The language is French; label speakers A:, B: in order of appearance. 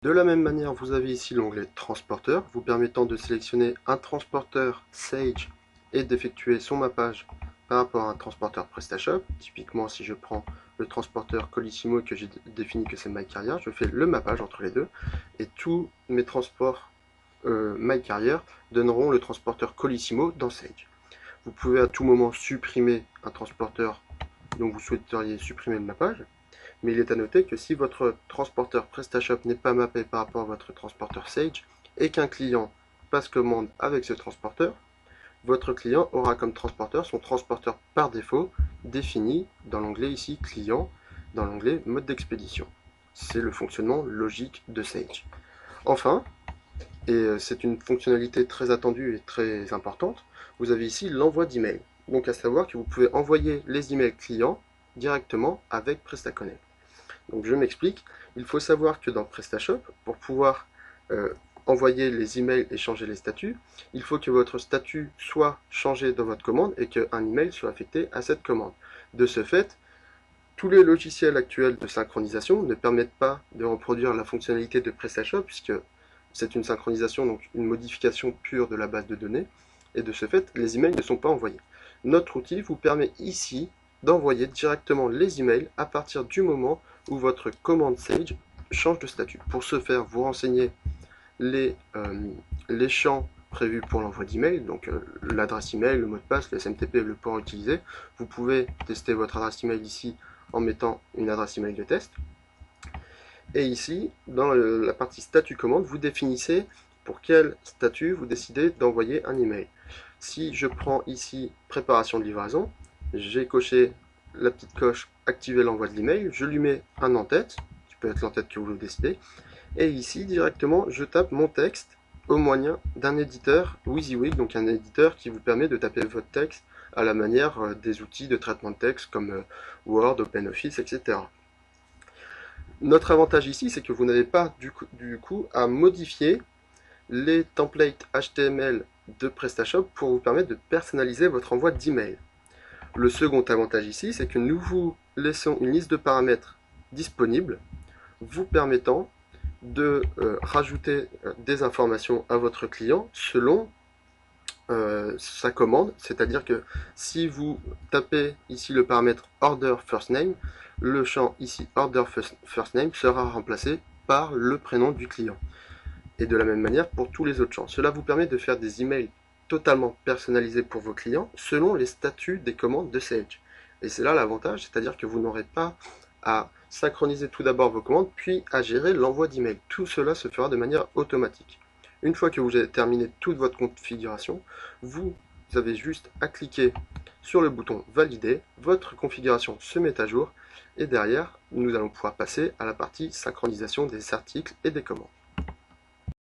A: De la même manière, vous avez ici l'onglet Transporteur, vous permettant de sélectionner un transporteur Sage et d'effectuer son mappage par rapport à un transporteur PrestaShop. Typiquement, si je prends le transporteur Colissimo que j'ai défini que c'est MyCarrier, je fais le mappage entre les deux et tous mes transports MyCarrier donneront le transporteur Colissimo dans Sage. Vous pouvez à tout moment supprimer un transporteur dont vous souhaiteriez supprimer le mappage. Mais il est à noter que si votre transporteur PrestaShop n'est pas mappé par rapport à votre transporteur Sage et qu'un client passe commande avec ce transporteur, votre client aura comme transporteur son transporteur par défaut défini dans l'onglet ici Client, dans l'onglet Mode d'expédition. C'est le fonctionnement logique de Sage. Enfin, et c'est une fonctionnalité très attendue et très importante, vous avez ici l'envoi d'email. Donc à savoir que vous pouvez envoyer les emails clients directement avec PrestaConnect. Donc je m'explique, il faut savoir que dans PrestaShop, pour pouvoir envoyer les emails et changer les statuts, il faut que votre statut soit changé dans votre commande et qu'un email soit affecté à cette commande. De ce fait, tous les logiciels actuels de synchronisation ne permettent pas de reproduire la fonctionnalité de PrestaShop puisque c'est une synchronisation, donc une modification pure de la base de données, et de ce fait, les emails ne sont pas envoyés. Notre outil vous permet ici d'envoyer directement les emails à partir du moment où votre commande Sage change de statut. Pour ce faire, vous renseignez les champs prévus pour l'envoi d'email, donc l'adresse email, le mot de passe, le SMTP, le port utilisé. Vous pouvez tester votre adresse email ici en mettant une adresse email de test. Et ici, dans la partie statut commande, vous définissez pour quel statut vous décidez d'envoyer un email. Si je prends ici préparation de livraison, j'ai coché la petite coche activer l'envoi de l'email, je lui mets un en-tête, qui peut être l'en-tête que vous décidez, et ici directement je tape mon texte au moyen d'un éditeur WYSIWYG, donc un éditeur qui vous permet de taper votre texte à la manière des outils de traitement de texte comme Word, OpenOffice, etc. Notre avantage ici, c'est que vous n'avez pas du coup à modifier les templates HTML de PrestaShop pour vous permettre de personnaliser votre envoi d'email. Le second avantage ici, c'est que nous vous laissons une liste de paramètres disponible, vous permettant de rajouter des informations à votre client selon sa commande, c'est-à-dire que si vous tapez ici le paramètre order first name, le champ ici order first name sera remplacé par le prénom du client. Et de la même manière pour tous les autres champs. Cela vous permet de faire des emails totalement personnalisés pour vos clients selon les statuts des commandes de Sage. Et c'est là l'avantage, c'est-à-dire que vous n'aurez pas à synchroniser tout d'abord vos commandes, puis à gérer l'envoi d'emails. Tout cela se fera de manière automatique. Une fois que vous avez terminé toute votre configuration, vous avez juste à cliquer sur le bouton Valider, votre configuration se met à jour, et derrière, nous allons pouvoir passer à la partie synchronisation des articles et des commandes.